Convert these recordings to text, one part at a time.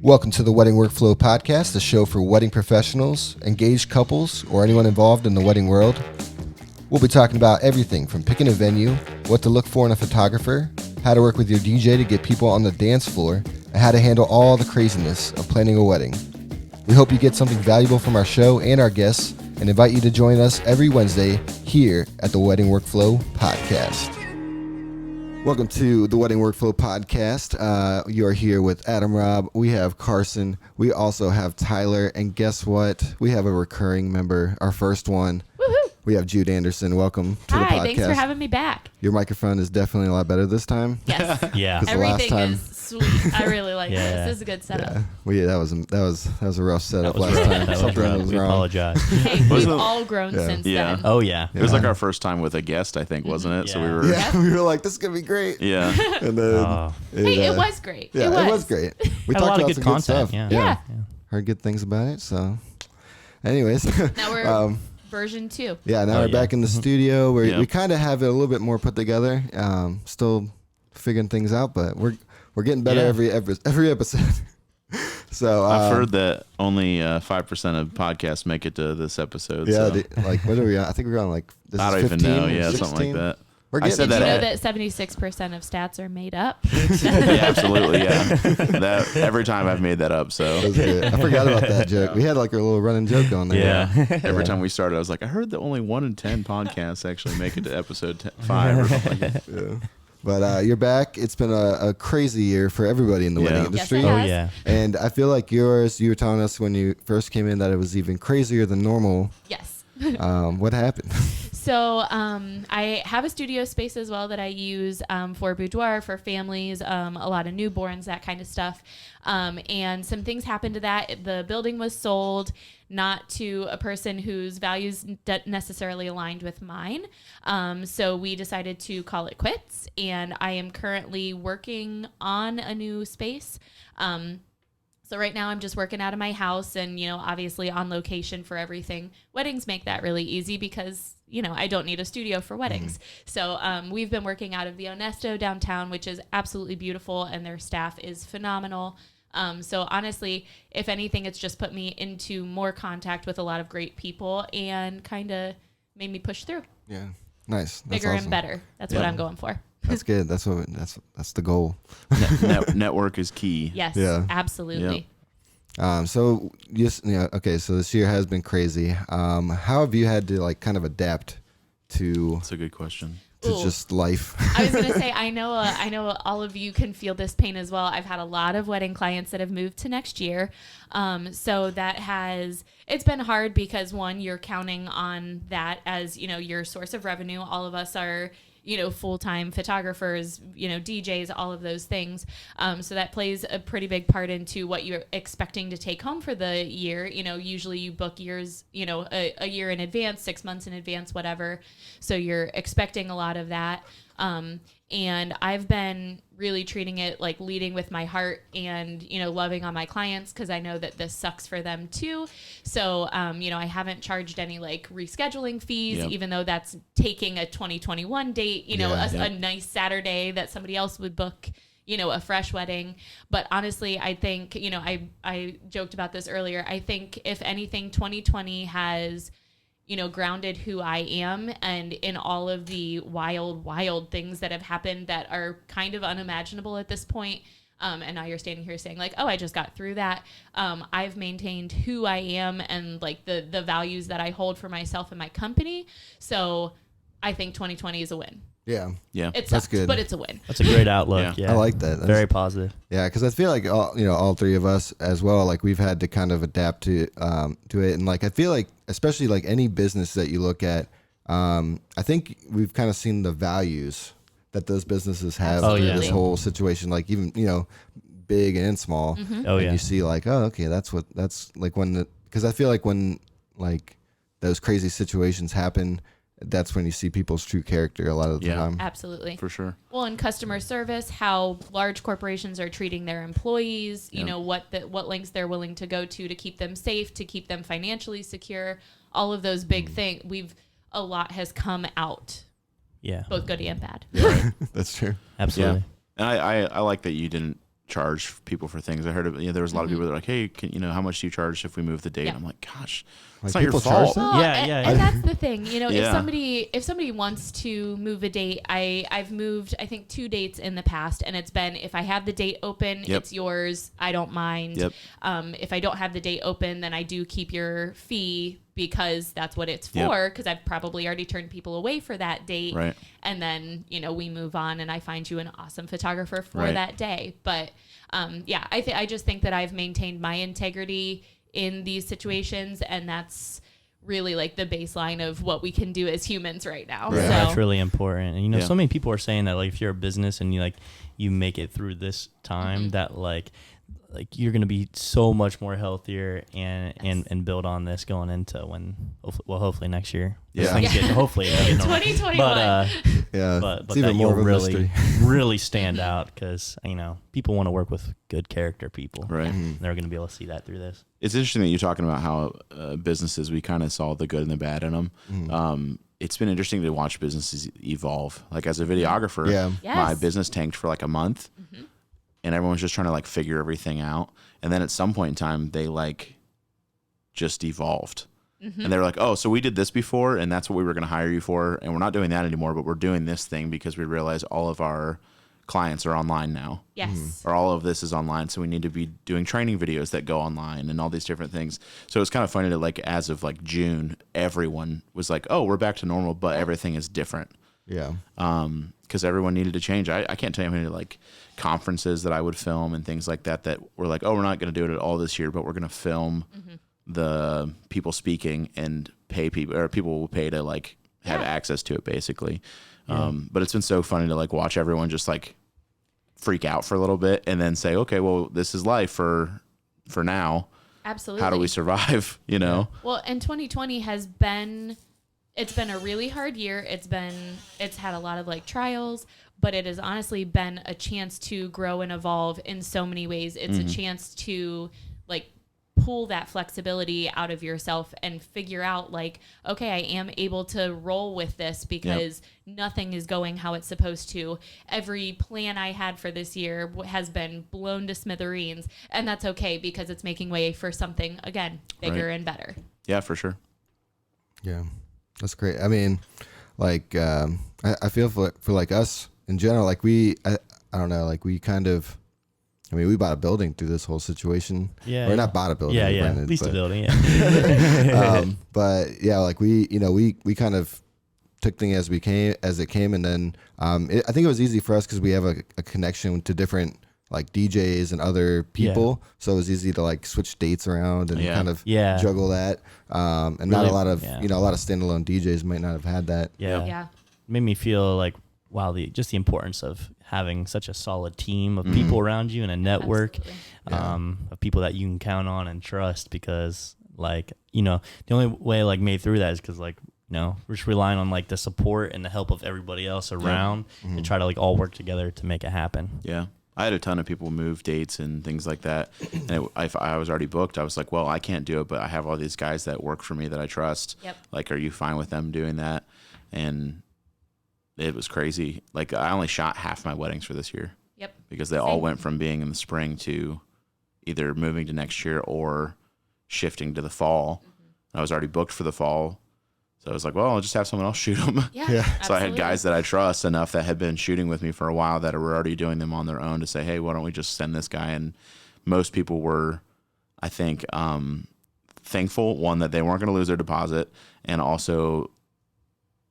Welcome to the Wedding Workflow Podcast, the show for wedding professionals, engaged couples, or anyone involved in the wedding world. We'll be talking about everything from picking a venue, what to look for in a photographer, how to work with your DJ to get people on the dance floor, and how to handle all the craziness of planning a wedding. We hope you get something valuable from our show and our guests, and invite you to join us every Wednesday here at the Wedding Workflow Podcast. Welcome to the Wedding Workflow Podcast. You are here with Adam, Robb. We have Carson. We also have Tyler. And guess what? We have a recurring member, our first one. Woohoo! We have Jude Anderson. Welcome to the podcast. Hi, thanks for having me back. Your microphone is definitely a lot better this time. Yes. Yeah. Everything is sweet. I really like this. This is a good setup. Yeah. That was a rough setup last time. That was rough. We apologize. Hey, we've all grown since then. Oh, yeah. It was like our first time with a guest, I think, wasn't it? Yeah. So we were... Yeah, we were like, this is going to be great. Yeah. And then... it was great. Yeah, it was great. We Had talked a lot about of some good good stuff. content. Yeah. Heard good things about it, so... Anyways. Now we're version 2. Yeah, now we're back in the studio. We kind of have it a little bit more put together. Still figuring things out, but we're getting better every episode. So I've heard that only 5% of podcasts make it to this episode. Yeah, so. like what are we on? I think we're on like this I don't is 15, even know. Yeah, 16? something like that. We're I getting said Did you know that. that 76% of stats are made up? Yeah, absolutely. Yeah, that every time I've made that up. So That was good. I forgot about that joke. We had like a little running joke on there. Yeah. every time we started, I was like, I heard that only 1 in 10 podcasts actually make it to episode 5 or something like that. Yeah. But you're back. It's been a crazy year for everybody in the wedding industry. Yes, it has. Oh, yeah. And I feel like you were telling us when you first came in that it was even crazier than normal. Yes. What happened? So I have a studio space as well that I use for boudoir, for families, a lot of newborns, that kind of stuff. And some things happened to that. The building was sold not to a person whose values necessarily aligned with mine. So we decided to call it quits. And I am currently working on a new space. So right now I'm just working out of my house and, obviously on location for everything. Weddings make that really easy because, I don't need a studio for weddings. So we've been working out of the Onesto downtown, which is absolutely beautiful, and their staff is phenomenal. So honestly, if anything, it's just put me into more contact with a lot of great people and kind of made me push through. Yeah. Nice. That's bigger awesome. and better. That's what I'm going for. That's good. That's the goal. Network is key. Yes, Yeah. absolutely. So okay. So this year has been crazy. How have you had to kind of adapt to That's a good question. just life? I was going to say, I know all of you can feel this pain as well. I've had a lot of wedding clients that have moved to next year. So it's been hard because one, you're counting on that as, your source of revenue. All of us are, full-time photographers, DJs, all of those things. So that plays a pretty big part into what you're expecting to take home for the year. Usually you book years, a year in advance, 6 months in advance, whatever. So you're expecting a lot of that. And I've been really treating it like leading with my heart and, loving on my clients because I know that this sucks for them too. So, I haven't charged any rescheduling fees, even though that's taking a 2021 date, a nice Saturday that somebody else would book, a fresh wedding. But honestly, I think, I joked about this earlier. I think if anything, 2020 has grounded who I am and in all of the wild things that have happened that are kind of unimaginable at this point. And now you're standing here saying I just got through that. I've maintained who I am and the values that I hold for myself and my company. So I think 2020 is a win. Yeah. It sucks, that's good. but it's a win. That's a great outlook. Yeah. I like that. That's very positive. Yeah, because I feel like all three of us as well, we've had to kind of adapt to it, and I feel like especially any business that you look at, I think we've kind of seen the values that those businesses have through this whole situation, even big and small. Mm-hmm. Oh yeah. You see that's when because I feel like when those crazy situations happen, that's when you see people's true character a lot of the time. Absolutely. For sure. Well, in customer service, how large corporations are treating their employees, what lengths they're willing to go to keep them safe, to keep them financially secure, all of those big things. A lot has come out. Yeah. Both good and bad. Yeah, that's true. Absolutely. Yeah. And I like that you didn't charge people for things. I heard there was a lot of people that are like, hey, how much do you charge if we move the date? I'm like, gosh, it's not your fault. Well, and that's the thing. Yeah. If somebody wants to move a date, I've moved, I think 2 dates in the past, and it's been, if I have the date open, it's yours. I don't mind. If I don't have the date open, then I do keep your fee, because that's what it's for, because I've probably already turned people away for that date. Right. And then, we move on and I find you an awesome photographer for that day. But I just think that I've maintained my integrity in these situations, and that's really like the baseline of what we can do as humans right now. Right. So. That's really important. And so many people are saying that, like, if you're a business and you make it through this time, that like you're going to be so much more healthier and build on this going into hopefully next year. Hopefully 2021. But it's that even more you'll of a really mystery. really stand out, because people want to work with good character people. Right. They're going to be able to see that through this. It's interesting that you're talking about how businesses, we kind of saw the good and the bad in them. It's been interesting to watch businesses evolve. Like, as a videographer, my business tanked for like a month. And everyone's just trying to like figure everything out. And then at some point in time, they like just evolved. And they were like, oh, so we did this before, and that's what we were going to hire you for. And we're not doing that anymore, but we're doing this thing because we realize all of our clients are online now. Yes. Or all of this is online. So we need to be doing training videos that go online and all these different things. So it's kind of funny that, like, as of like June, everyone was like, oh, we're back to normal, but everything is different. Yeah. Because everyone needed to change. I can't tell you how many like conferences that I would film and things like that were like, oh, we're not going to do it at all this year, but we're going to film the people speaking and pay people, or people will pay to like have access to it, basically. But it's been so funny to like watch everyone just like freak out for a little bit and then say, okay, well, this is life for now. Absolutely. How do we survive? Well, and 2020 has been. It's been a really hard year. It's had a lot of like trials, but it has honestly been a chance to grow and evolve in so many ways. It's a chance to like pull that flexibility out of yourself and figure out like, okay, I am able to roll with this because nothing is going how it's supposed to. Every plan I had for this year has been blown to smithereens, and that's okay because it's making way for something, again, bigger and better. Yeah, for sure. Yeah. That's great. I mean, like, I feel for like us in general, like I don't know, like we kind of, we bought a building through this whole situation. Yeah. Or not bought a building. At least a building. Yeah. But yeah, like we kind of took things as it came. And then, I think it was easy for us because we have a connection to different like DJs and other people, so it was easy to like switch dates around and kind of juggle that. And really, not a lot of a lot of standalone DJs might not have had that. Yeah. Made me feel like, wow, the importance of having such a solid team of people around you and a network of people that you can count on and trust, because like, the only way I like made through that is because like, we're just relying on like the support and the help of everybody else around to try to like all work together to make it happen. Yeah. I had a ton of people move dates and things like that. And if I was already booked, I was like, well, I can't do it, but I have all these guys that work for me that I trust. Yep. Like, are you fine with them doing that? And it was crazy. Like, I only shot half my weddings for this year. Yep. Because they all went from being in the spring to either moving to next year or shifting to the fall. I was already booked for the fall. So I was like, well, I'll just have someone else shoot them. Yeah. So I had guys that I trust enough that had been shooting with me for a while that were already doing them on their own to say, hey, why don't we just send this guy? And most people were, I think, thankful, one, that they weren't going to lose their deposit, and also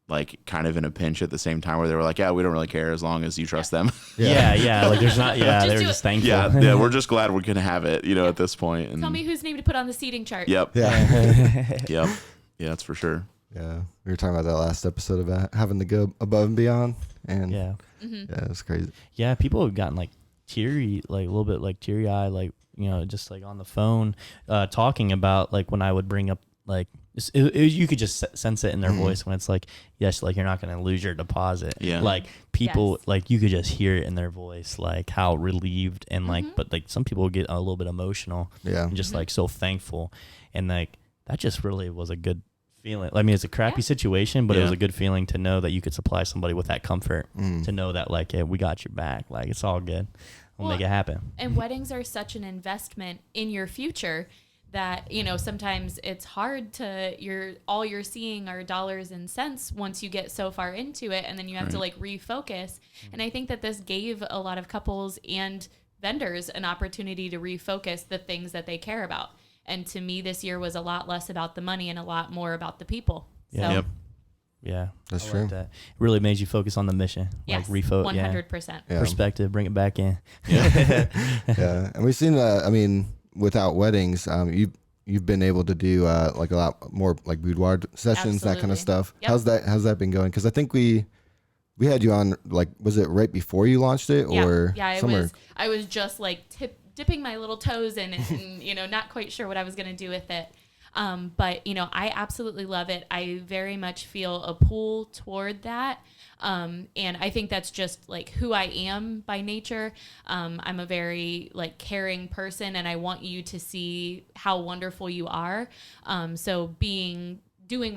like kind of in a pinch at the same time where they were like, yeah, we don't really care as long as you trust them. Like there's not, they were just thankful. Yeah, we're just glad we're going to have it, at this point. And tell me whose name to put on the seating chart. Yep. Yeah. Yep. Yeah, that's for sure. Yeah, we were talking about that last episode about having to go above and beyond, and it's crazy. Yeah, people have gotten like teary, like a little bit like teary eyed, like just like on the phone, talking about like when I would bring up like you could just sense it in their voice when it's like, yes, like you're not going to lose your deposit. Yeah, like people like you could just hear it in their voice, like how relieved and like, but like some people get a little bit emotional, and just like so thankful, and like that just really was a good feeling. I mean, it's a crappy situation, but it was a good feeling to know that you could supply somebody with that comfort, to know that like, hey, we got your back, like it's all good. we'll make it happen. And weddings are such an investment in your future that, you know, sometimes it's hard to, all you're seeing are dollars and cents once you get so far into it, and then you have to like refocus. And I think that this gave a lot of couples and vendors an opportunity to refocus the things that they care about. And to me, this year was a lot less about the money and a lot more about the people. Yeah. So, yep. Yeah, that's true. Like that. It really made you focus on the mission. Yes, like 100%. Yeah. Perspective, bring it back in. Yeah. Yeah. And we've seen, I mean, without weddings, you've been able to do like a lot more like boudoir sessions, that kind of stuff. Yep. How's that been going? Because I think we had you on, like, was it right before you launched it, or somewhere? I was just like dipping my little toes in it, and you know, not quite sure what I was going to do with it. But you know, I absolutely love it. I very much feel a pull toward that. And I think that's just like who I am by nature. I'm a very like caring person, and I want you to see how wonderful you are. So doing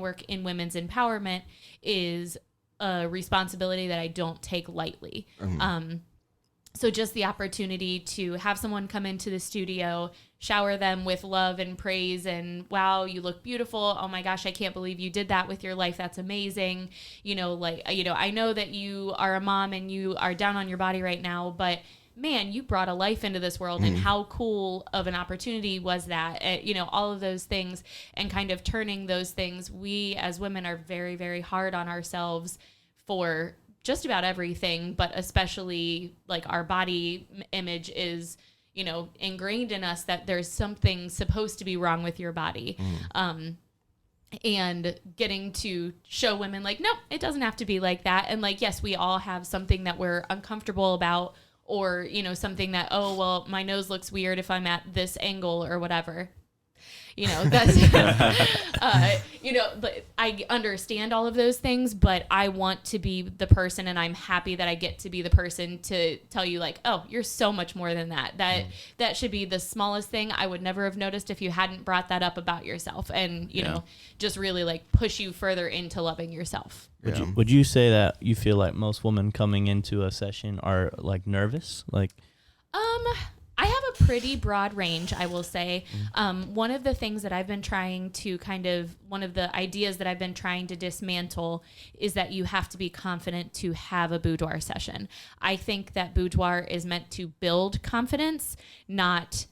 work in women's empowerment is a responsibility that I don't take lightly. So just the opportunity to have someone come into the studio, shower them with love and praise, and wow, you look beautiful. Oh my gosh, I can't believe you did that with your life. That's amazing. You know, like, you know, I know that you are a mom and you are down on your body right now, but man, you brought a life into this world, and how cool of an opportunity was that? You know, all of those things, and kind of turning those things. We as women are very, very hard on ourselves for just about everything, but especially like our body image is, you know, ingrained in us that there's something supposed to be wrong with your body. And getting to show women like, nope, it doesn't have to be like that. And like, yes, we all have something that we're uncomfortable about, or, you know, something that, oh, well, my nose looks weird if I'm at this angle or whatever. You know, that's, you know, but I understand all of those things, but I want to be the person, and I'm happy that I get to be the person to tell you like, oh, you're so much more than that. That should be the smallest thing. I would never have noticed if you hadn't brought that up about yourself, and, you know, just really like push you further into loving yourself. Would you say that you feel like most women coming into a session are like nervous? Like, I have a pretty broad range, I will say. One of the things that I've been trying to one of the ideas that I've been trying to dismantle is that you have to be confident to have a boudoir session. I think that boudoir is meant to build confidence, not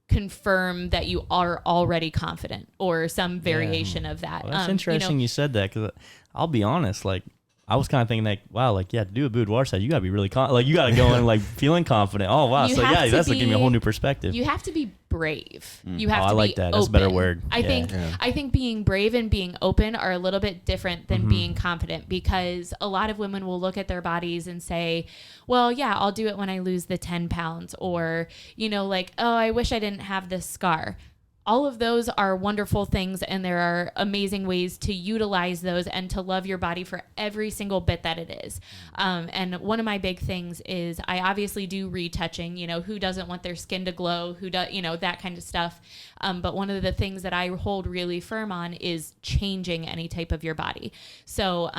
confirm that you are already confident or some variation of that. Well, that's interesting you said that, because I'll be honest, like, I was kind of thinking like, wow, like, yeah, to do a boudoir set, you got to be really like, you got to go in like feeling confident. Oh, wow. So yeah, that's giving me a whole new perspective. You have to be brave. You have to I like be that. open. That's a better word. I think being brave and being open are a little bit different than being confident, because a lot of women will look at their bodies and say, well, yeah, I'll do it when I lose the 10 pounds, or, you know, like, oh, I wish I didn't have this scar. All of those are wonderful things, and there are amazing ways to utilize those and to love your body for every single bit that it is. And one of my big things is I obviously do retouching. You know, who doesn't want their skin to glow? Who does, you know, that kind of stuff. But one of the things that I hold really firm on is changing any type of your body. So,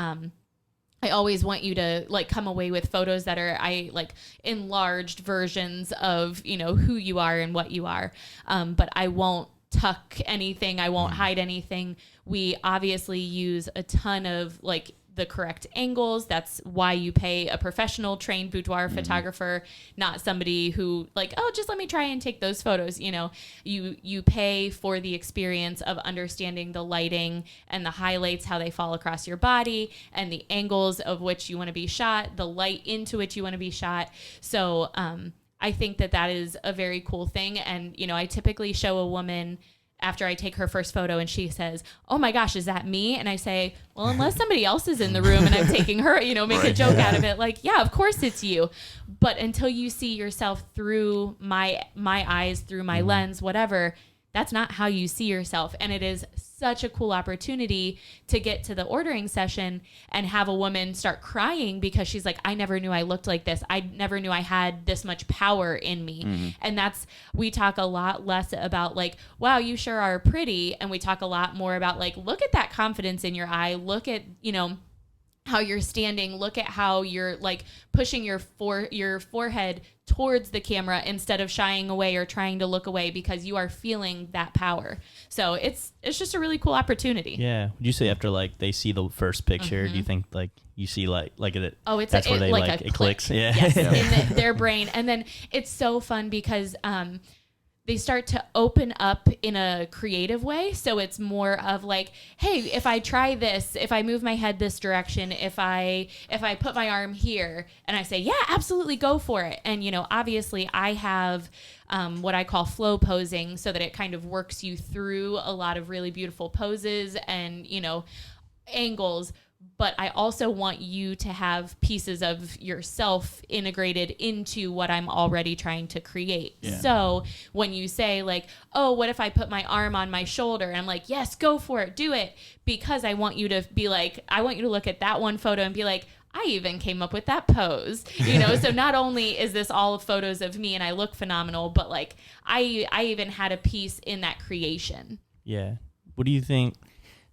I always want you to like come away with photos that are like enlarged versions of, you know, who you are and what you are. But I won't tuck anything. I won't hide anything. We obviously use a ton of like the correct angles. That's why you pay a professional trained boudoir photographer, not somebody who like, oh, just let me try and take those photos. You know, you pay for the experience of understanding the lighting and the highlights, how they fall across your body, and the angles of which you want to be shot, the light into which you want to be shot. So, I think that is a very cool thing. And, you know, I typically show a woman after I take her first photo and she says, oh my gosh, is that me? And I say, well, unless somebody else is in the room and I'm taking her, you know, make a joke out of it. Like, yeah, of course it's you. But until you see yourself through my eyes, through my lens, whatever, that's not how you see yourself. And it is such a cool opportunity to get to the ordering session and have a woman start crying because she's like, I never knew I looked like this. I never knew I had this much power in me. And we talk a lot less about like, wow, you sure are pretty. And we talk a lot more about like, look at that confidence in your eye. Look at, you know, how you're standing, look at how you're like pushing your forehead towards the camera instead of shying away or trying to look away, because you are feeling that power. So it's just a really cool opportunity. Yeah. Would you say after like they see the first picture, do you think like you see like it? Oh, it's that's where they like it clicks. Yeah. Yes, in their brain. And then it's so fun because they start to open up in a creative way. So it's more of like, hey, if I try this, if I move my head this direction, if I put my arm here, and I say, yeah, absolutely, go for it. And, obviously I have what I call flow posing, so that it kind of works you through a lot of really beautiful poses and, angles. But I also want you to have pieces of yourself integrated into what I'm already trying to create. Yeah. So when you say like, oh, what if I put my arm on my shoulder? And I'm like, yes, go for it. Do it. Because I want you to be like, I want you to look at that one photo and be like, I even came up with that pose, So not only is this all photos of me and I look phenomenal, but like I even had a piece in that creation. Yeah. What do you think?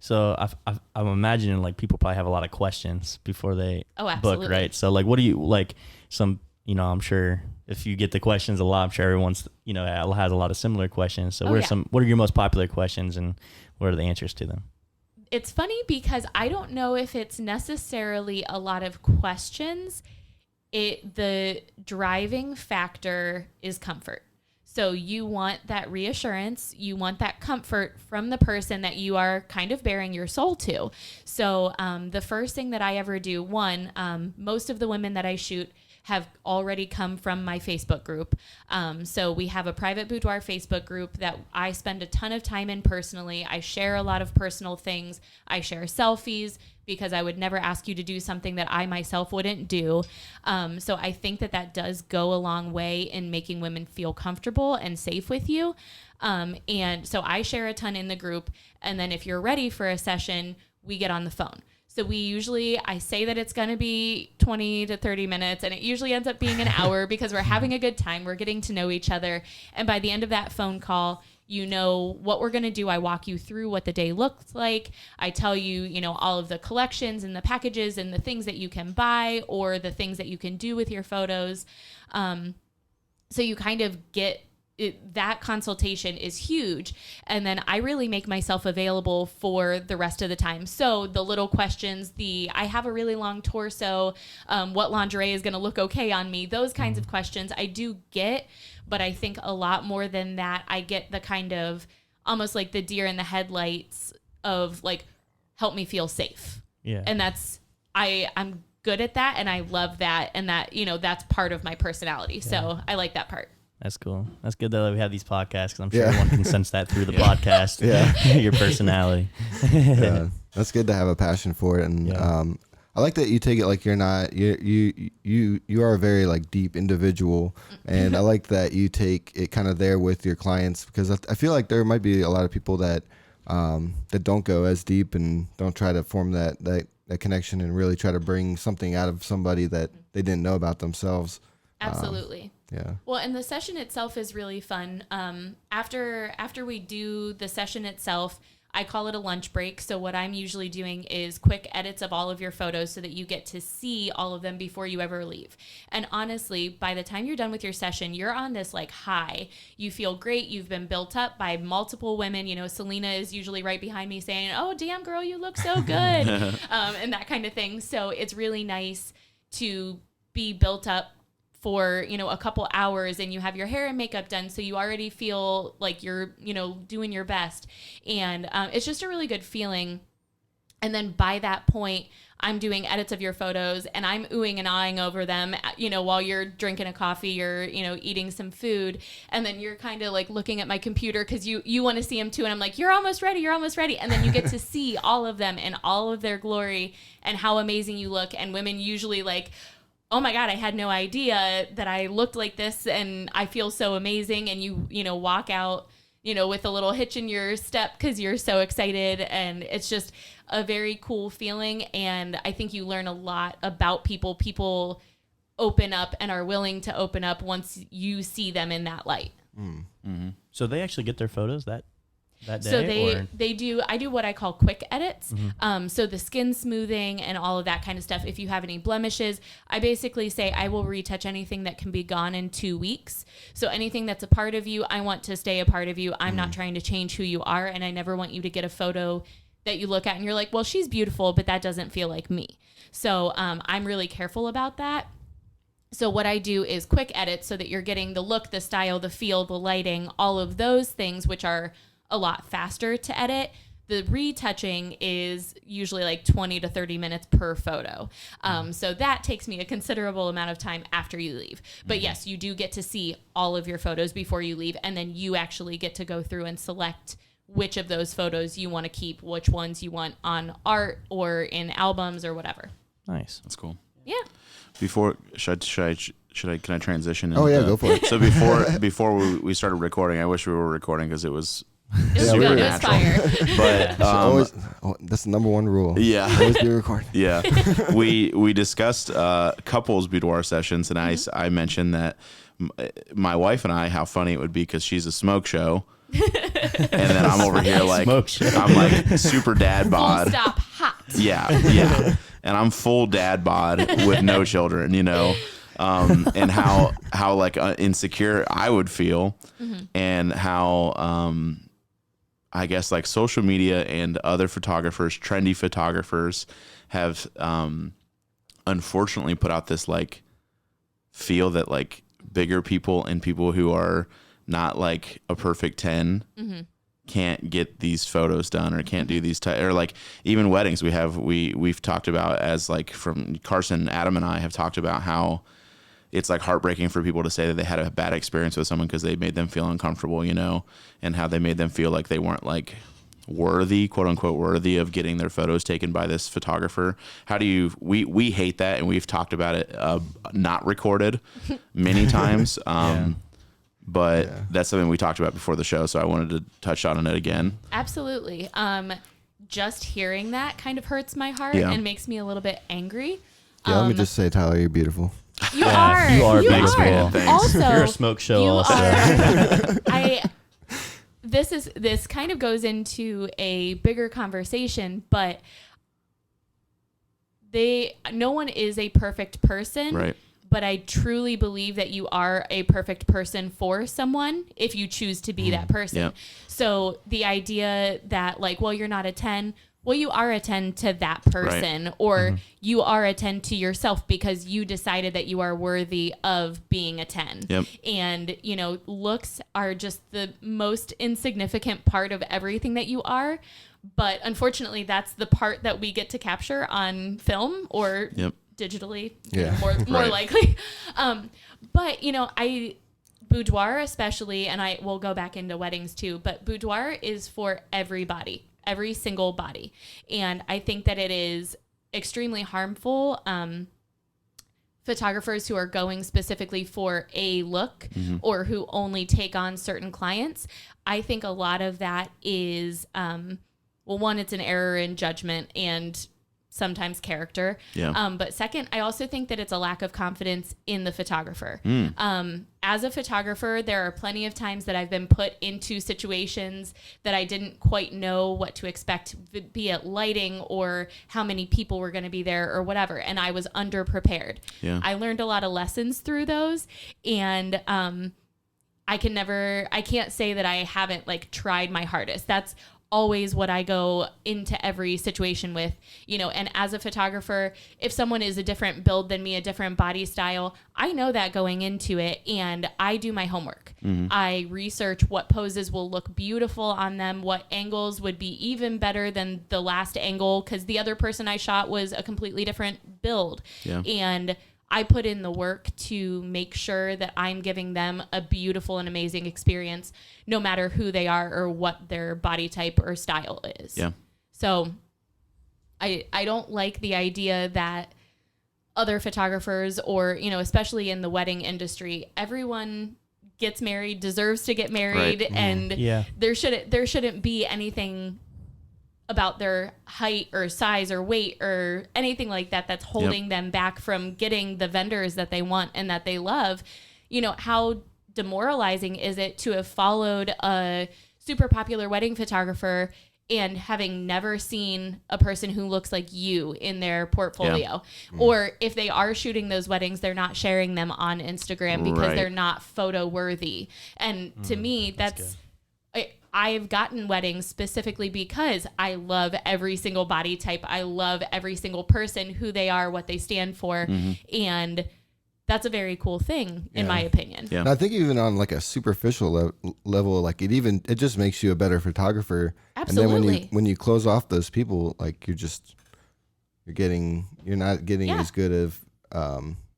So I'm imagining like people probably have a lot of questions before they book, right? So like, what do you like? I'm sure if you get the questions a lot, I'm sure everyone's has a lot of similar questions. So what are your most popular questions, and what are the answers to them? It's funny because I don't know if it's necessarily a lot of questions. The driving factor is comfort. So you want that reassurance, you want that comfort from the person that you are kind of bearing your soul to. So the first thing that I ever do, most of the women that I shoot have already come from my Facebook group. So we have a private boudoir Facebook group that I spend a ton of time in personally. I share a lot of personal things. I share selfies, because I would never ask you to do something that I myself wouldn't do. So I think that does go a long way in making women feel comfortable and safe with you. And so I share a ton in the group. And then if you're ready for a session, we get on the phone. So I say that it's going to be 20 to 30 minutes, and it usually ends up being an hour because we're having a good time. We're getting to know each other. And by the end of that phone call, what we're going to do. I walk you through what the day looks like. I tell you, all of the collections and the packages and the things that you can buy or the things that you can do with your photos. So you kind of get that consultation is huge. And then I really make myself available for the rest of the time. So the little questions, I have a really long torso, what lingerie is going to look okay on me, those kinds of questions I do get. But I think a lot more than that, I get the kind of almost like the deer in the headlights of like, help me feel safe. Yeah. And I'm good at that. And I love that. And that, that's part of my personality. Yeah. So I like that part. That's cool. That's good that we have these podcasts, because I'm sure everyone can sense that through the podcast. Yeah. Your personality. Yeah. That's good to have a passion for it. And I like that you take it like you're not, you are a very like deep individual. And I like that you take it kind of there with your clients, because I feel like there might be a lot of people that don't go as deep and don't try to form that connection and really try to bring something out of somebody that they didn't know about themselves. Absolutely. Yeah. Well, and the session itself is really fun. After we do the session itself, I call it a lunch break. So what I'm usually doing is quick edits of all of your photos so that you get to see all of them before you ever leave. And honestly, by the time you're done with your session, you're on this like high. You feel great. You've been built up by multiple women. Selena is usually right behind me saying, oh, damn girl, you look so good. And that kind of thing. So it's really nice to be built up for, a couple hours, and you have your hair and makeup done. So you already feel like you're, doing your best. And it's just a really good feeling. And then by that point, I'm doing edits of your photos and I'm oohing and ahhing over them, while you're drinking a coffee or, eating some food. And then you're kind of like looking at my computer because you want to see them too. And I'm like, you're almost ready. You're almost ready. And then you get to see all of them in all of their glory and how amazing you look. And women usually like, oh my God, I had no idea that I looked like this and I feel so amazing. And you walk out, with a little hitch in your step because you're so excited. And it's just a very cool feeling. And I think you learn a lot about people. People open up and are willing to open up once you see them in that light. Mm-hmm. So they actually get their photos that that day? So I do what I call quick edits. So the skin smoothing and all of that kind of stuff. If you have any blemishes, I basically say I will retouch anything that can be gone in 2 weeks. So anything that's a part of you, I want to stay a part of you. I'm not trying to change who you are, and I never want you to get a photo that you look at and you're like, well, she's beautiful, but that doesn't feel like me. So I'm really careful about that. So what I do is quick edits so that you're getting the look, the style, the feel, the lighting, all of those things, which are a lot faster to edit. The retouching is usually like 20 to 30 minutes per photo. So that takes me a considerable amount of time after you leave. But yes, you do get to see all of your photos before you leave, and then you actually get to go through and select which of those photos you want to keep, which ones you want on art or in albums or whatever. Nice. That's cool. Yeah. Before, can I transition? Oh yeah, go for it. So before we started recording, I wish we were recording because it was super natural. But that's the number one rule. Yeah, always be recording. Yeah, we discussed couples boudoir sessions, and I mentioned that my wife and I, how funny it would be because she's a smoke show. And then I'm over here like I'm like super dad bod. Full stop hot. Yeah. And I'm full dad bod with no children, and how like insecure I would feel, and how I guess like social media and other photographers, trendy photographers, have unfortunately put out this like feel that like bigger people and people who are not like a perfect 10 can't get these photos done or can't do these or like even weddings we've talked about, as like from Carson, Adam and I have talked about how it's like heartbreaking for people to say that they had a bad experience with someone because they made them feel uncomfortable, and how they made them feel like they weren't like worthy, quote unquote worthy, of getting their photos taken by this photographer. How do you we hate that, and we've talked about it not recorded many times. But that's something we talked about before the show, so I wanted to touch on it again. Absolutely. Just hearing that kind of hurts my heart and makes me a little bit angry. Yeah, let me just say, Tyler, you're beautiful. You are. You are beautiful. Also, you're a smoke show. This kind of goes into a bigger conversation, but no one is a perfect person. Right. But I truly believe that you are a perfect person for someone if you choose to be that person. Yep. So the idea that like, well, you're not a 10. Well, you are a 10 to that person, right. Or you are a 10 to yourself because you decided that you are worthy of being a 10. Yep. And, looks are just the most insignificant part of everything that you are. But unfortunately, that's the part that we get to capture on film or digitally, more likely. But I boudoir especially, and I will go back into weddings too, but boudoir is for everybody, every single body. And I think that it is extremely harmful. Photographers who are going specifically for a look or who only take on certain clients, I think a lot of that is, one, it's an error in judgment and sometimes character. Yeah. But second, I also think that it's a lack of confidence in the photographer. As a photographer, there are plenty of times that I've been put into situations that I didn't quite know what to expect, be it lighting or how many people were going to be there or whatever. And I was underprepared. Yeah. I learned a lot of lessons through those. And I can't say that I haven't like tried my hardest. That's always what I go into every situation with, and as a photographer, if someone is a different build than me, a different body style, I know that going into it, and I do my homework. I research what poses will look beautiful on them, what angles would be even better than the last angle, because the other person I shot was a completely different build. Yeah. And I put in the work to make sure that I'm giving them a beautiful and amazing experience, no matter who they are or what their body type or style is. Yeah. So I don't like the idea that other photographers or, especially in the wedding industry, everyone gets married, deserves to get married. Right. And there shouldn't be anything about their height or size or weight or anything like that that's holding them back from getting the vendors that they want and that they love. How demoralizing is it to have followed a super popular wedding photographer and having never seen a person who looks like you in their portfolio. Or if they are shooting those weddings, they're not sharing them on Instagram because they're not photo worthy. And to me, that's I've gotten weddings specifically because I love every single body type. I love every single person, who they are, what they stand for. And that's a very cool thing, in my opinion. And I think even on like a superficial level, like it just makes you a better photographer. Absolutely. And then when you close off those people, like you're not getting as good of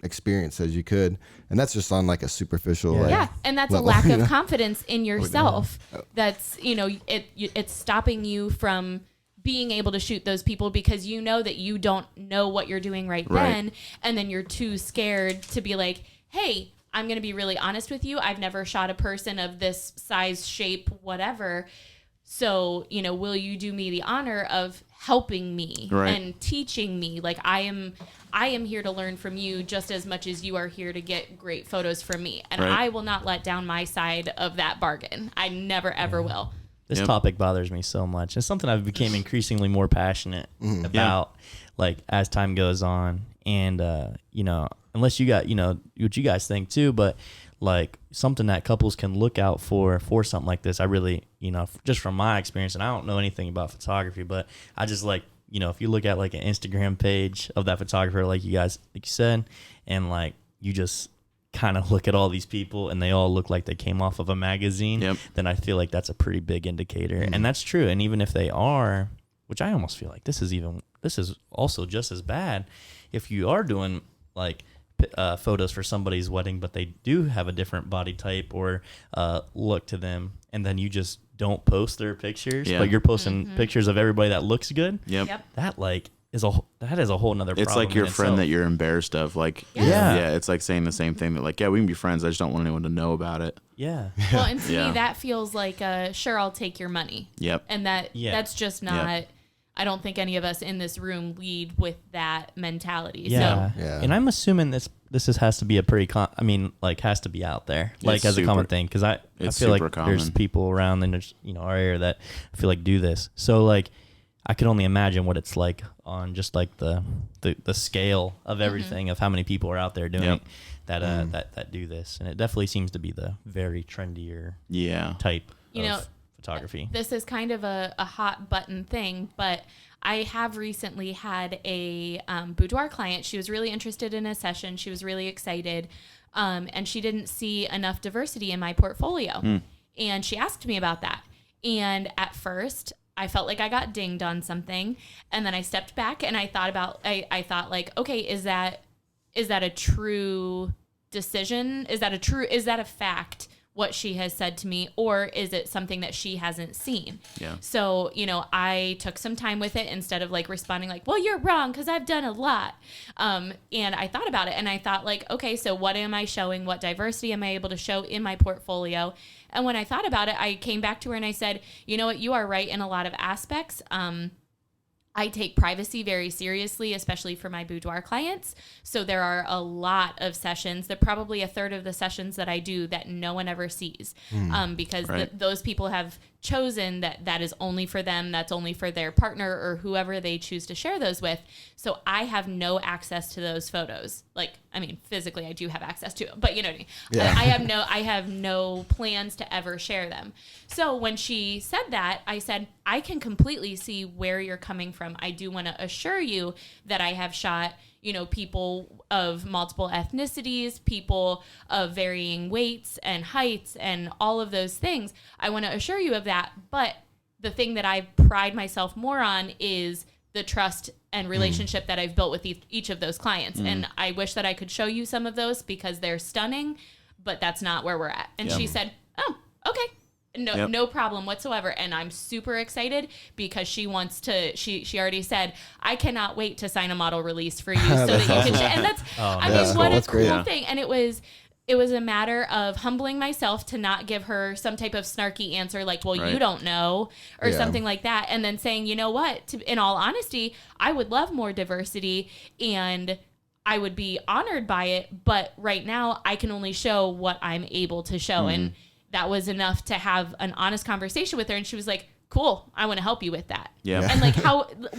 experience as you could, and that's just on like a superficial and that's level, a lack of confidence in yourself. That's it's stopping you from being able to shoot those people because you know that you don't know what you're doing right then, and then you're too scared to be like, hey, I'm going to be really honest with you, I've never shot a person of this size, shape, whatever, so will you do me the honor of helping me and teaching me? Like I am here to learn from you just as much as you are here to get great photos from me, and I will not let down my side of that bargain. I never ever will. This topic bothers me so much. It's something I've became increasingly more passionate about, like as time goes on. And unless you got what you guys think too, but like something that couples can look out for something like this. I really, just from my experience, and I don't know anything about photography, but I just like, if you look at like an Instagram page of that photographer, like you said, and like you just kind of look at all these people and they all look like they came off of a magazine, then I feel like that's a pretty big indicator. And that's true. And even if they are, which I almost feel like this is also just as bad, if you are doing like photos for somebody's wedding, but they do have a different body type or look to them, and then you just don't post their pictures, but you're posting pictures of everybody that looks good. That like is a whole nother problem. It's like your friend that you're embarrassed of. Like, it's like saying the same thing that like, we can be friends, I just don't want anyone to know about it. Well, and to me, that feels like sure, I'll take your money. And that's just not, I don't think any of us in this room lead with that mentality. And I'm assuming this has to be a pretty has to be out there, like it's as a common thing, because I feel like common. There's people around in our area that I feel like do this. So like I could only imagine what it's like on just like the scale of everything of how many people are out there doing that do this, and it definitely seems to be the very trendier type of photography. This is kind of a hot button thing, but I have recently had a boudoir client. She was really interested in a session. She was really excited, and she didn't see enough diversity in my portfolio. And she asked me about that. And at first, I felt like I got dinged on something. And then I stepped back and I thought like, okay, is that a true decision? Is that a fact, what she has said to me, or is it something that she hasn't seen? So, I took some time with it instead of like responding like, well, you're wrong because I've done a lot. And I thought about it and I thought like, okay, so what am I showing? What diversity am I able to show in my portfolio? And when I thought about it, I came back to her and I said, you know what, you are right in a lot of aspects. I take privacy very seriously, especially for my boudoir clients. So there are a lot of sessions, that probably a third of the sessions that I do that no one ever sees, because those people have chosen that is only for them, that's only for their partner or whoever they choose to share those with. So I have no access to those photos. Like, I mean, physically I do have access to it, but you know what I mean? I have no plans to ever share them. So when she said that, I said, I can completely see where you're coming from. I do want to assure you that I have shot, people of multiple ethnicities, people of varying weights and heights and all of those things. I want to assure you of that. But the thing that I pride myself more on is the trust and relationship that I've built with each of those clients. And I wish that I could show you some of those because they're stunning, but that's not where we're at. And she said, oh, okay. No problem whatsoever. And I'm super excited because she wants to, she already said, I cannot wait to sign a model release for you so that you can, and that's, what a cool thing. And it was a matter of humbling myself to not give her some type of snarky answer like, well, you don't know, or something like that. And then saying, you know what, in all honesty, I would love more diversity and I would be honored by it. But right now I can only show what I'm able to show. And that was enough to have an honest conversation with her. And she was like, cool, I want to help you with that. Yeah. And like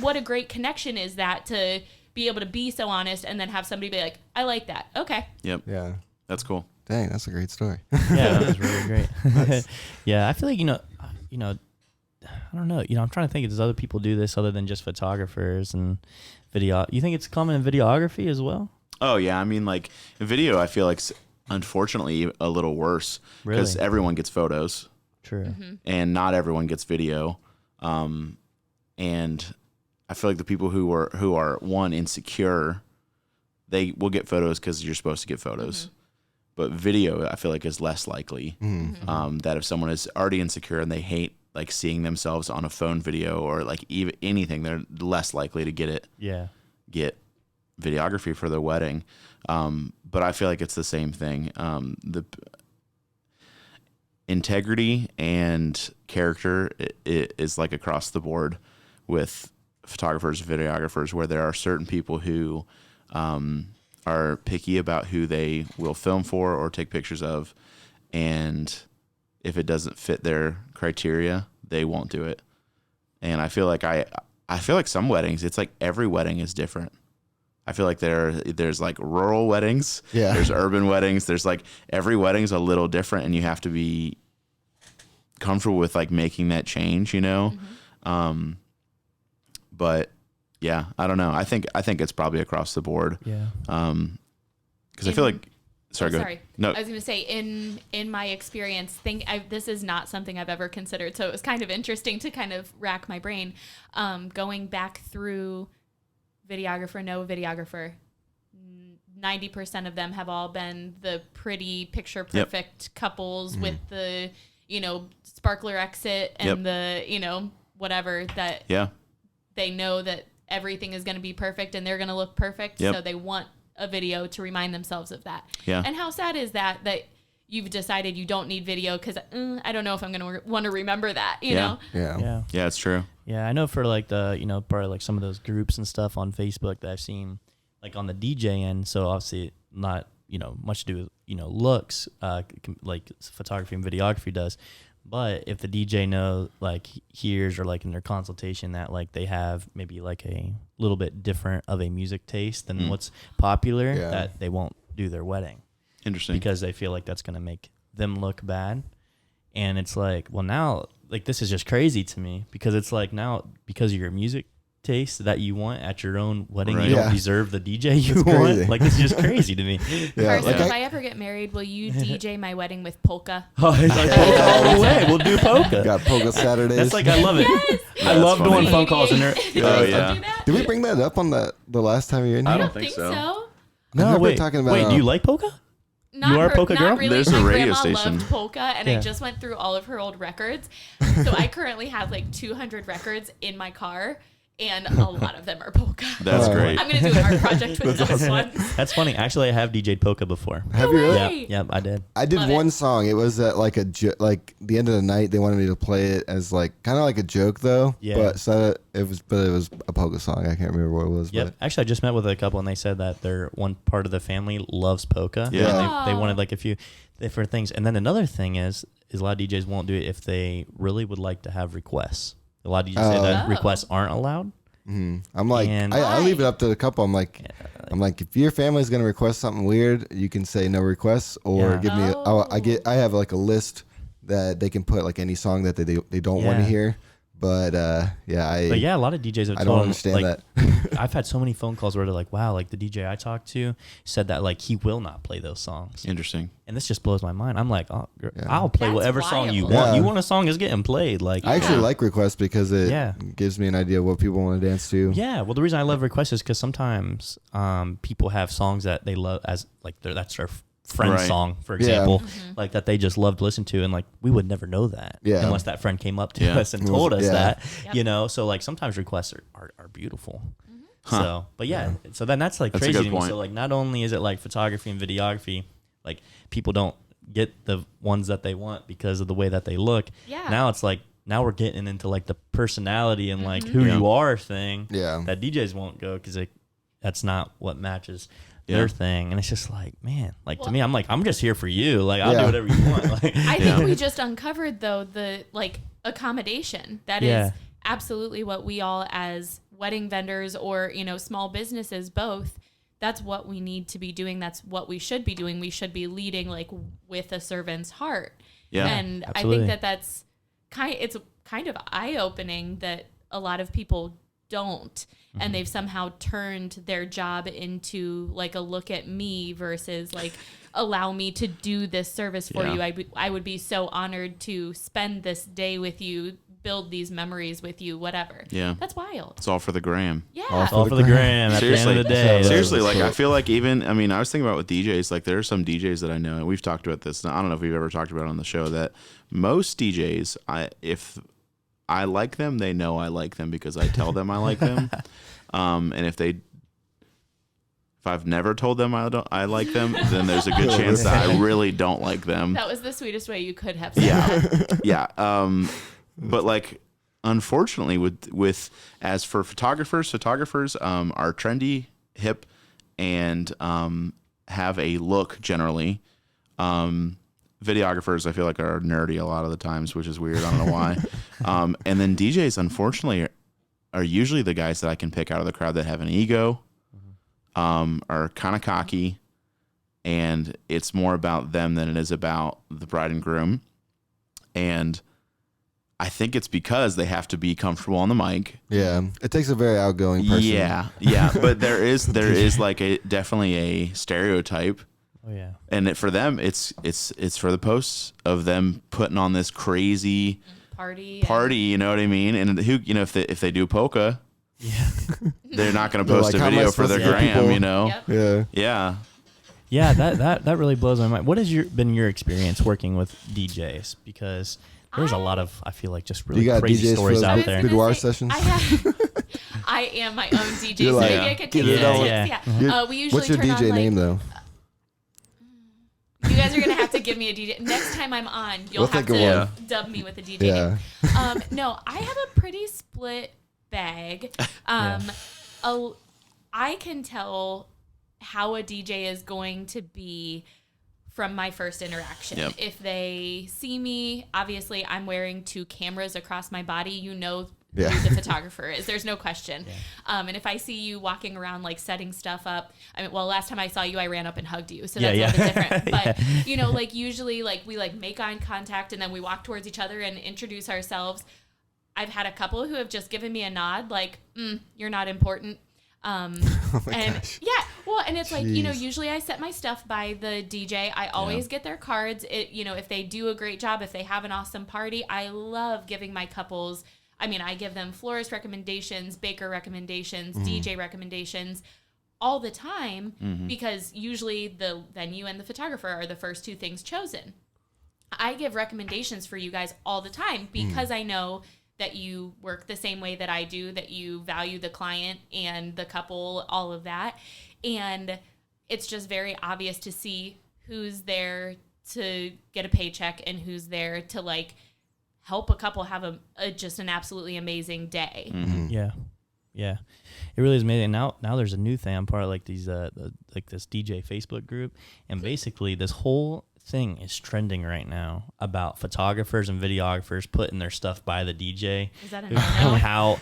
what a great connection is that to be able to be so honest and then have somebody be like, I like that. Okay. Yep. Yeah. That's cool. Dang, that's a great story. Yeah, that was really great. Yeah, I feel like, I don't know. I'm trying to think if there's other people do this other than just photographers and video. You think it's common in videography as well? Oh, yeah. I mean, like, video, I feel like, unfortunately, a little worse. Because everyone gets photos. True. Mm-hmm. And not everyone gets video. And I feel like the people who are one, insecure, they will get photos because you're supposed to get photos. Mm-hmm. But video, I feel like, is less likely. Mm-hmm. That if someone is already insecure and they hate like seeing themselves on a phone video or like even anything, they're less likely to get videography for their wedding. But I feel like it's the same thing. The integrity and character is like across the board with photographers and videographers, where there are certain people who are picky about who they will film for or take pictures of, and if it doesn't fit their criteria, they won't do it. And I feel like I feel like some weddings, it's like every wedding is different. I feel like there's like rural weddings, there's urban weddings, there's like every wedding's a little different, and you have to be comfortable with like making that change, Mm-hmm. But yeah, I don't know. I think it's probably across the board. Yeah. Because I feel like. Sorry, go ahead. No, I was going to say, in my experience, this is not something I've ever considered. So it was kind of interesting to kind of rack my brain, going back through videographer, no videographer. 90% of them have all been the pretty picture perfect couples with the, sparkler exit and the, whatever that they know that everything is going to be perfect and they're going to look perfect. So they want a video to remind themselves of that. Yeah. And how sad is that you've decided you don't need video because I don't know if I'm going to want to remember that, you know? Yeah, it's true. Yeah, I know for like the, probably like some of those groups and stuff on Facebook that I've seen like on the DJ end. So obviously not, much to do with, looks, like photography and videography does. But if the DJ hears or like in their consultation that like they have maybe like a little bit different of a music taste than what's popular, that they won't do their wedding. Interesting. Because they feel like that's going to make them look bad. And it's like, well, now like this is just crazy to me because it's like now because of your music taste that you want at your own wedding, you don't deserve the DJ you want. Like it's just crazy to me. Carson, if I ever get married, will you DJ my wedding with polka? Oh, it's like polka all the way. We'll do polka. Got polka Saturdays. That's like I love it. Yes. I love doing phone calls in there. Did we bring that up on the last time you were in here? I don't think so. No, wait. Talking about wait, do you like polka? You are a polka girl? Really. There's my a radio grandma station. loved polka, and I just went through all of her old records. So I currently have like 200 records in my car, and a lot of them are polka. That's great. I'm going to do an art project with those ones. That's funny. Actually, I have DJ'd polka before. Have you really? Yeah, I did. I did one song. It was at like like the end of the night. They wanted me to play it as like kind of like a joke though. Yeah. But it was a polka song. I can't remember what it was. Yep. But. Actually, I just met with a couple and they said that their one part of the family loves polka. Yeah. And they wanted like a few different things. And then another thing is a lot of DJs won't do it if they really would like to have requests. A lot of DJs say that requests aren't allowed. Mm-hmm. I'm like, I leave it up to the couple. I'm like, if your family's gonna request something weird, you can say no requests, or give me. I have like a list that they can put like any song that they don't want to hear. But a lot of DJs have. I don't understand that. I've had so many phone calls where they're like, "Wow, like the DJ I talked to said that like he will not play those songs." Interesting. And this just blows my mind. I'm like, I'll play whatever song you want. Yeah. You want a song is getting played. Like I actually like requests because it gives me an idea of what people want to dance to. Yeah. Well, the reason I love requests is because sometimes people have songs that they love as like that's their friend song, for example, like that they just love to listen to, and like we would never know that unless that friend came up to us and told us that, so like sometimes requests are beautiful. So but so then that's like crazy to me. So like not only is it like photography and videography, like people don't get the ones that they want because of the way that they look. Now it's like now we're getting into like the personality and like who you are thing that DJs won't go because that's not what matches their thing, and it's just like, man, like to me, I'm like, I'm just here for you. Like I'll do whatever you want. Like, I think we just uncovered though the like accommodation. That is absolutely what we all as wedding vendors or, you know, small businesses both, that's what we need to be doing. That's what we should be doing. We should be leading like with a servant's heart. Yeah. And absolutely. I think that's it's kind of eye-opening that a lot of people don't, and they've somehow turned their job into like a look at me versus like allow me to do this service for you. I would be so honored to spend this day with you, build these memories with you, whatever. Yeah. That's wild. It's all for the gram. Yeah. All for the gram at the end of the day. Seriously, like I feel like even, I mean, I was thinking about with DJs, like there are some DJs that I know, and we've talked about this. I don't know if we've ever talked about it on the show, that most DJs, if I like them, they know I like them because I tell them I like them. And if I've never told them I like them, then there's a good chance that I really don't like them. That was the sweetest way you could have said that. Yeah. But like, unfortunately, with as for photographers are trendy, hip, and have a look generally. Videographers, I feel like, are nerdy a lot of the times, which is weird. I don't know why. And then DJs, unfortunately, are usually the guys that I can pick out of the crowd that have an ego, are kind of cocky, and it's more about them than it is about the bride and groom. And I think it's because they have to be comfortable on the mic. Yeah, it takes a very outgoing person. Yeah. But there is like definitely a stereotype. Oh yeah. And for them, it's for the posts of them putting on this crazy party. You know what I mean? And who, you know, if they do polka, they're not going to post a video for their gram. You know? Yep. Yeah. That really blows my mind. What has been your experience working with DJs? Because there's a lot of, I feel like, just really crazy DJs stories out there. Boudoir sessions. I am my own DJ, so maybe I could take we usually what's your DJ name though? You guys are going to have to give me a DJ. Next time I'm on, you'll have to dub me with a DJ name. No, I have a pretty split bag. I can tell how a DJ is going to be from my first interaction. Yep. If they see me, obviously I'm wearing 2 cameras across my body, you know who the photographer is. There's no question. Yeah. And if I see you walking around like setting stuff up, last time I saw you, I ran up and hugged you. So that's a little bit different. But, you know, like usually like we like make eye contact and then we walk towards each other and introduce ourselves. I've had a couple who have just given me a nod like, you're not important. And it's like, you know, usually I set my stuff by the DJ. I always get their cards. You know, if they do a great job, if they have an awesome party, I love giving my couples, I give them florist recommendations, baker recommendations, DJ recommendations all the time because usually the venue and the photographer are the first 2 things chosen. I give recommendations for you guys all the time because I know that you work the same way that I do, that you value the client and the couple, all of that. And it's just very obvious to see who's there to get a paycheck and who's there to like help a couple have just an absolutely amazing day. Yeah. It really is amazing. Now there's a new thing. I'm part of like these like this DJ Facebook group, and basically this whole thing is trending right now about photographers and videographers putting their stuff by the DJ. Is that and how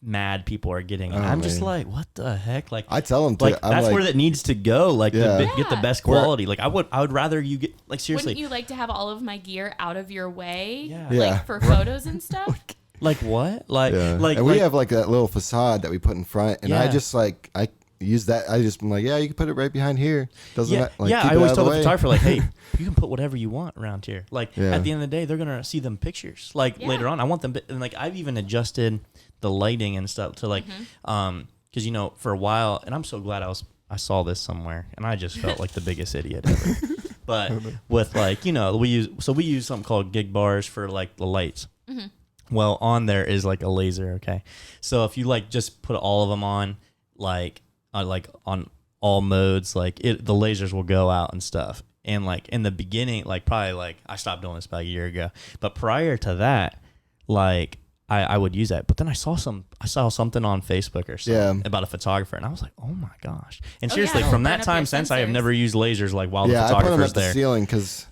mad people are getting. And I'm just like, what the heck? Like I tell them like that's where it needs to go. Like to get the best quality. Like I would rather you get like seriously. Wouldn't you like to have all of my gear out of your way? Yeah. Like for photos and stuff? Like what? And we have like that little facade that we put in front, and I just like I use that. I'm like, you can put it right behind here. Doesn't that, like, I always tell the photographer like, hey, you can put whatever you want around here. Like at the end of the day, they're gonna see them pictures. Like later on, I want them. And like I've even adjusted the lighting and stuff to like, because you know for a while, and I'm so glad I saw this somewhere, and I just felt like the biggest idiot ever. But with like, you know, we use something called gig bars for like the lights. Mm-hmm. Well, on there is like a laser. Okay, so if you like just put all of them on, like on all modes, like the lasers will go out and stuff. And like in the beginning, like probably like I stopped doing this about a year ago, but prior to that, like I would use that. But then I saw something on Facebook or something about a photographer, and I was like, oh my gosh. And seriously, from that time since, I have never used lasers like while the photographer's there. Yeah, I put them at the ceiling because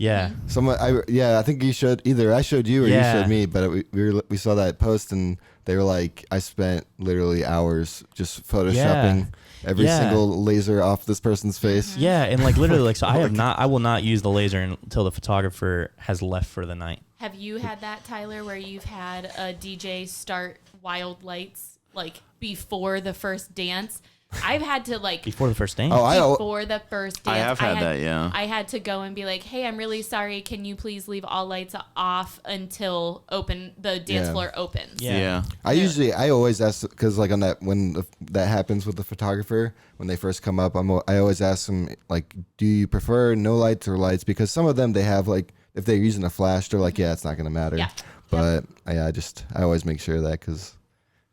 someone, I think you showed, either I showed you or you showed me, but we saw that post and they were like, I spent literally hours just photoshopping every single laser off this person's face. Yeah, and like literally, like, so I will not use the laser until the photographer has left for the night. Have you had that, Tyler, where you've had a DJ start wild lights like before the first dance? I've had to like before the first dance. Before the first dance, I have had that. Yeah, I had to go and be like, "Hey, I'm really sorry. Can you please leave all lights off until the dance floor opens?" Yeah. I always ask, because like on that, when that happens with the photographer, when they first come up, I always ask them like, "Do you prefer no lights or lights?" Because some of them, they have like, if they're using a flash, they're like, "Yeah, it's not gonna matter." Yeah. But I always make sure of that, because.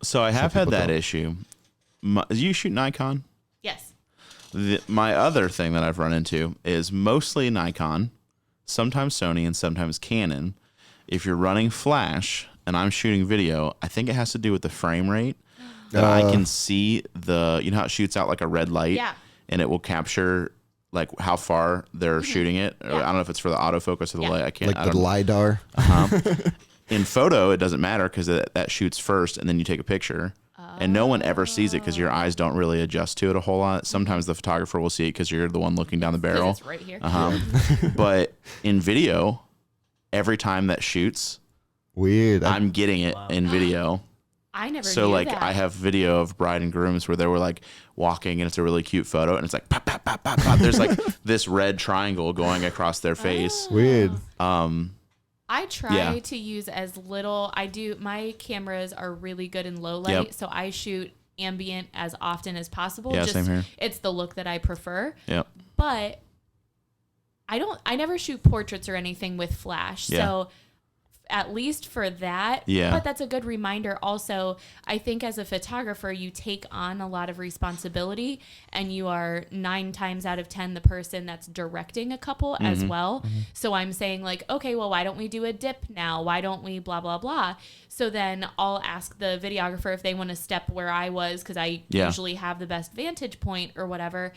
So I have had that issue. You shoot Nikon? Yes. My other thing that I've run into is mostly Nikon, sometimes Sony, and sometimes Canon. If you're running flash and I'm shooting video, I think it has to do with the frame rate. That I can see you know how it shoots out like a red light? Yeah. And it will capture like how far they're shooting it. Or I don't know if it's for the autofocus or the light. I can't. Like the LiDAR. In photo, it doesn't matter because that shoots first and then you take a picture. And no one ever sees it because your eyes don't really adjust to it a whole lot. Sometimes the photographer will see it because you're the one looking down the barrel. It's right here. But in video, every time that shoots, weird. I'm getting it in video. I never So knew like that. I have video of bride and grooms where they were like walking and it's a really cute photo and it's like pop, pop, pop, pop, pop. There's like this red triangle going across their face. Weird. I try to use as little. My cameras are really good in low light, so I shoot ambient as often as possible. Yeah, same here. It's the look that I prefer. Yep. But I never shoot portraits or anything with flash. Yeah. So at least for that. Yeah. But that's a good reminder. Also, I think as a photographer, you take on a lot of responsibility, and you are 9 times out of 10 the person that's directing a couple as well. Mm-hmm. So I'm saying like, okay, well, why don't we do a dip now? Why don't we blah, blah, blah? So then I'll ask the videographer if they want to step where I was, because I usually have the best vantage point or whatever.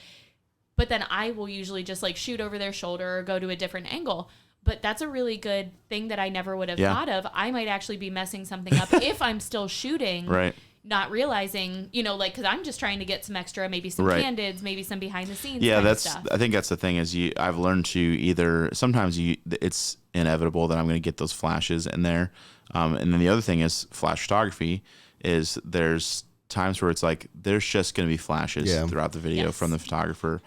But then I will usually just like shoot over their shoulder or go to a different angle. But that's a really good thing that I never would have thought of. I might actually be messing something up if I'm still shooting, not realizing, like, because I'm just trying to get some extra, maybe some candids, maybe some behind the scenes. Yeah, kind of stuff. I think that's the thing is I've learned to either sometimes it's inevitable that I'm going to get those flashes in there, and then the other thing is flash photography is there's times where it's like there's just going to be flashes throughout the video from the photographer.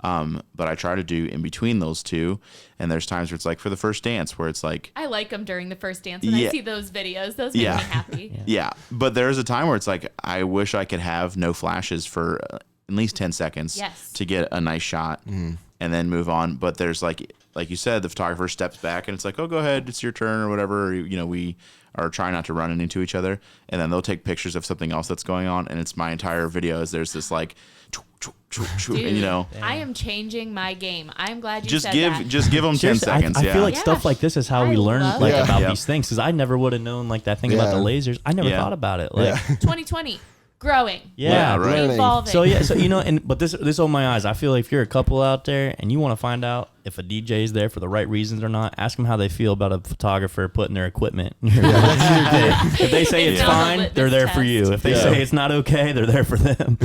But I try to do in between those two, and there's times where it's like for the first dance where it's like I like them during the first dance when I see those videos. Those make me happy. Yeah, but there's a time where it's like I wish I could have no flashes for at least 10 seconds to get a nice shot and then move on. But there's like you said, the photographer steps back and it's like, oh, go ahead, it's your turn or whatever. We are trying not to run into each other, and then they'll take pictures of something else that's going on, and it's my entire video is there's this like Dude, and I am changing my game. I'm glad you said that. Just give them 10 seconds. I feel like stuff like this is how we learn about these things, because I never would have known like that thing about the lasers. I never thought about it. Like 2020. Growing. Right. Evolving. So but this opened my eyes. I feel like if you're a couple out there and you want to find out if a DJ is there for the right reasons or not, ask them how they feel about a photographer putting their equipment. If they say it's fine, they're there for you. If they say it's not okay, they're there for them.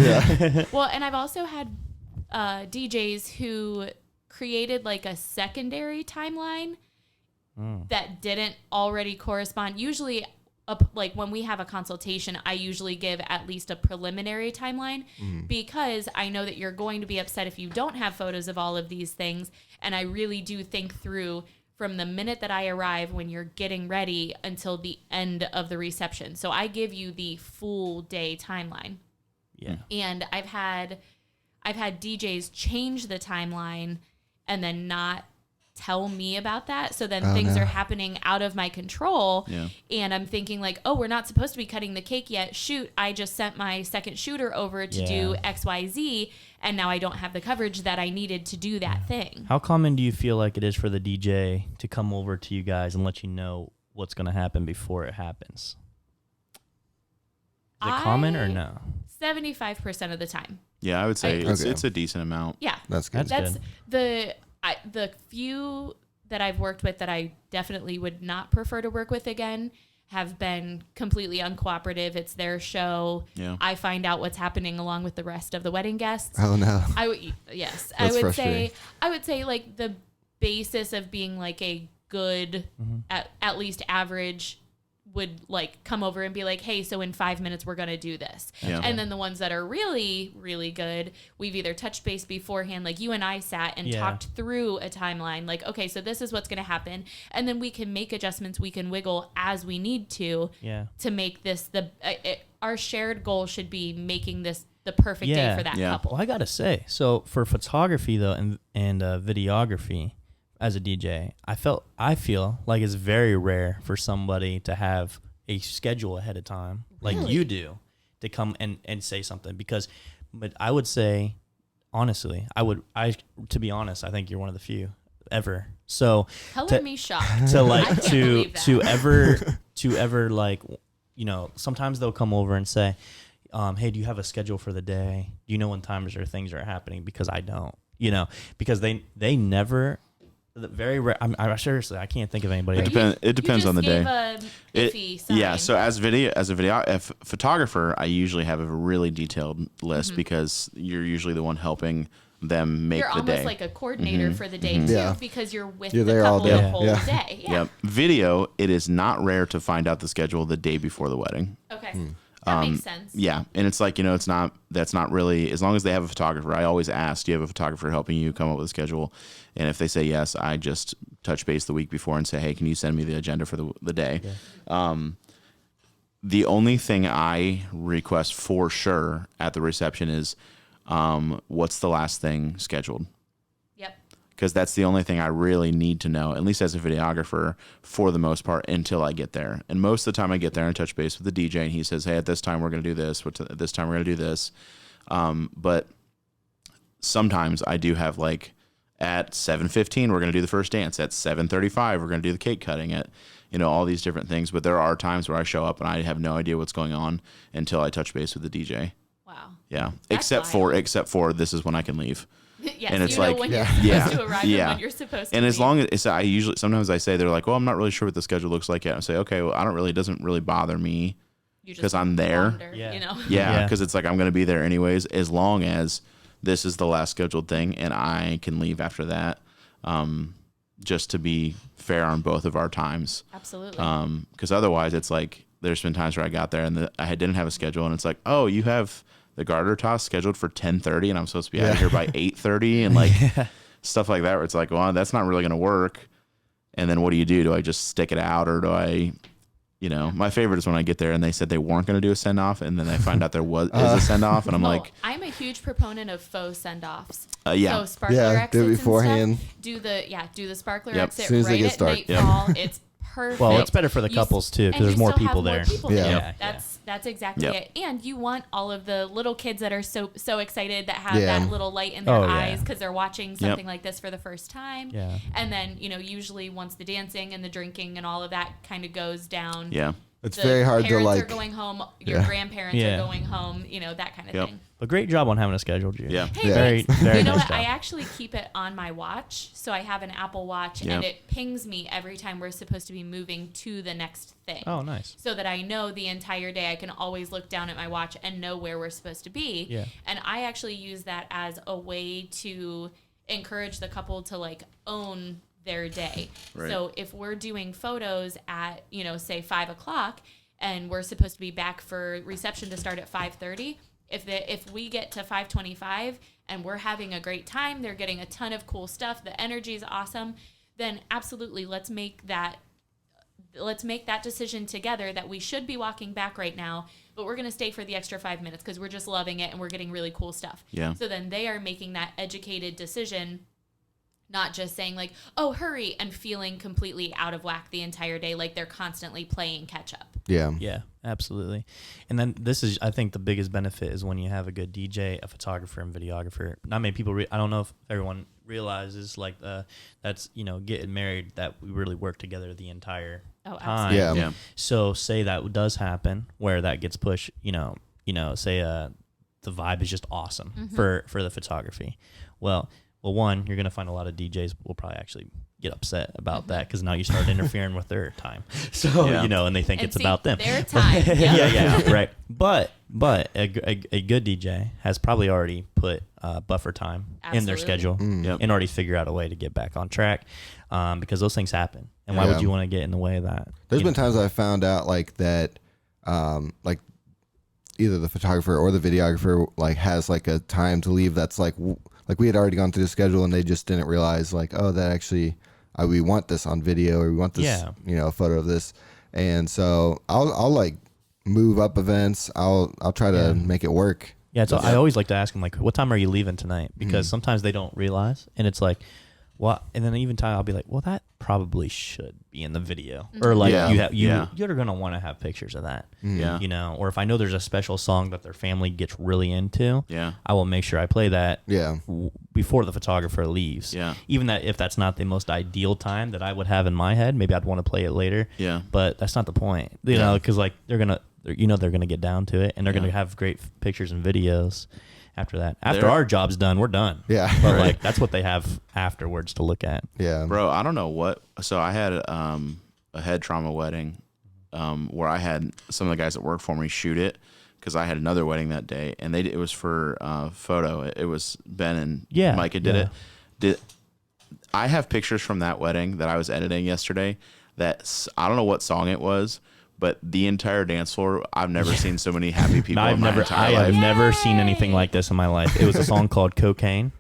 Well, and I've also had DJs who created like a secondary timeline that didn't already correspond. Usually, like when we have a consultation, I usually give at least a preliminary timeline because I know that you're going to be upset if you don't have photos of all of these things. And I really do think through from the minute that I arrive when you're getting ready until the end of the reception. So I give you the full day timeline. Yeah. And I've had DJs change the timeline and then not tell me about that. So then things are happening out of my control. Yeah. And I'm thinking like, oh, we're not supposed to be cutting the cake yet. Shoot, I just sent my second shooter over to do XYZ, and now I don't have the coverage that I needed to do that thing. How common do you feel like it is for the DJ to come over to you guys and let you know what's going to happen before it happens? Is it common or no? 75% of the time. Yeah, I would say it's a decent amount. Yeah. That's good. That's good. The few that I've worked with that I definitely would not prefer to work with again have been completely uncooperative. It's their show. Yeah. I find out what's happening along with the rest of the wedding guests. Oh no. Yes. That's I would say like the basis of being like a good, at least average, would like come over and be like, hey, so in 5 minutes we're going to do this. Yeah. And then the ones that are really, really good, we've either touched base beforehand, like you and I sat and talked through a timeline, like, okay, so this is what's going to happen. And then we can make adjustments, we can wiggle as we need to make this our shared goal should be making this the perfect day for that couple. Well, I got to say, so for photography though, and videography, as a DJ, I feel like it's very rare for somebody to have a schedule ahead of time, like you do, to come and say something. But I would say, honestly, to be honest, I think you're one of the few ever. So color me shocked. To ever like, you know, sometimes they'll come over and say, hey, do you have a schedule for the day? Do you know when times or things are happening? Because I don't, you know, because they never. Very rare. Seriously, I can't think of anybody. It depends on the day. So as a photographer, I usually have a really detailed list because you're usually the one helping them make the day. You're almost like a coordinator for the day too, because you're with the couple the whole day. Yeah. Yep. Video. It is not rare to find out the schedule the day before the wedding. Okay. That makes sense. Yeah. And it's like, you know, that's not really, as long as they have a photographer, I always ask, do you have a photographer helping you come up with a schedule? And if they say yes, I just touch base the week before and say, hey, can you send me the agenda for the day? Yeah. The only thing I request for sure at the reception is, what's the last thing scheduled? Because that's the only thing I really need to know, at least as a videographer, for the most part, until I get there. And most of the time I get there and touch base with the DJ, and he says, hey, at this time we're going to do this. At this time we're going to do this. But sometimes I do have, like, at 7:15 we're going to do the first dance. At 7:35 we're going to do the cake cutting. At, you know, all these different things. But there are times where I show up and I have no idea what's going on until I touch base with the DJ. Wow. Yeah. Except for this is when I can leave. Yes, and it's you know like, when you're supposed to arrive and when you're supposed to and leave. as long as sometimes I say, they're like, well, I'm not really sure what the schedule looks like yet. I say, okay, well, it doesn't really bother me because I'm there. Wander, you know? Yeah, because it's like I'm going to be there anyways, as long as this is the last scheduled thing and I can leave after that, just to be fair on both of our times. Absolutely. Because otherwise it's like, there's been times where I got there and I didn't have a schedule and it's like, oh, you have the garter toss scheduled for 10:30 and I'm supposed to be out of here by 8:30 and like stuff like that where it's like, well, that's not really going to work. And then what do? Do I just stick it out or do I, you know, my favorite is when I get there and they said they weren't going to do a send off and then I find out there is a send off and I'm like, I'm a huge proponent of faux send offs. So sparkler exits do it beforehand. And stuff, do the sparkler exit as soon as right at nightfall. It's perfect. Well, it's better for the couples too because there's more people there. That's exactly it. And you want all of the little kids that are so excited that have that little light in their eyes because they're watching something like this for the first time. Yeah. And then, you know, usually once the dancing and the drinking and all of that kind of goes down. Yeah. It's very hard to like. Parents are going home. Your grandparents are going home. You know, that kind of thing. But great job on having a schedule, Jude. Yeah. Hey, very, very you know nice what? job. I actually keep it on my watch. So I have an Apple Watch and it pings me every time we're supposed to be moving to the next thing. Oh, nice. So that I know the entire day I can always look down at my watch and know where we're supposed to be. Yeah. And I actually use that as a way to encourage the couple to like own their day. Right. So if we're doing photos at, you know, say 5:00 and we're supposed to be back for reception to start at 5:30, if we get to 5:25 and we're having a great time, they're getting a ton of cool stuff, the energy is awesome, then absolutely let's make that decision together that we should be walking back right now, but we're going to stay for the extra 5 minutes because we're just loving it and we're getting really cool stuff. Yeah. So then they are making that educated decision, not just saying like, oh, hurry, and feeling completely out of whack the entire day, like they're constantly playing catch up. Yeah. Yeah, absolutely. And then this is, I think the biggest benefit is when you have a good DJ, a photographer, and videographer. Not many people, I don't know if everyone realizes like that's, you know, getting married, that we really work together the entire time. Yeah. So say that does happen where that gets pushed, say the vibe is just awesome for the photography. Well, one, you're going to find a lot of DJs will probably actually get upset about that because now you start interfering with their time. So, and they think it's about them. Their time. Yeah, right. But a good DJ has probably already put buffer time in their schedule and already figured out a way to get back on track because those things happen. And why would you want to get in the way of that? There's been times I found out like that, like either the photographer or the videographer like has like a time to leave that's like we had already gone through the schedule and they just didn't realize like, oh, that actually we want this on video or we want this, a photo of this. And so I'll like move up events. I'll try to make it work. Yeah. So I always like to ask them like, what time are you leaving tonight? Because sometimes they don't realize and it's like, what? And then even time I'll be like, well, that probably should be in the video, or like you're gonna want to have pictures of that, or if I know there's a special song that their family gets really into, I will make sure I play that before the photographer leaves. Even that if that's not the most ideal time that I would have in my head, maybe I'd want to play it later. But that's not the point, because like they're gonna get down to it and they're gonna have great pictures and videos. After that, our job's done, we're done. Yeah, but like that's what they have afterwards to look at. Yeah, bro, I don't know what. So I had a Headtrauma wedding, where I had some of the guys that work for me shoot it because I had another wedding that day, and it was for photo. It was Ben and Micah did it. I have pictures from that wedding that I was editing yesterday. That I don't know what song it was. But the entire dance floor, I've never seen so many happy people in my entire life. I've never seen anything like this in my life. It was a song called Cocaine.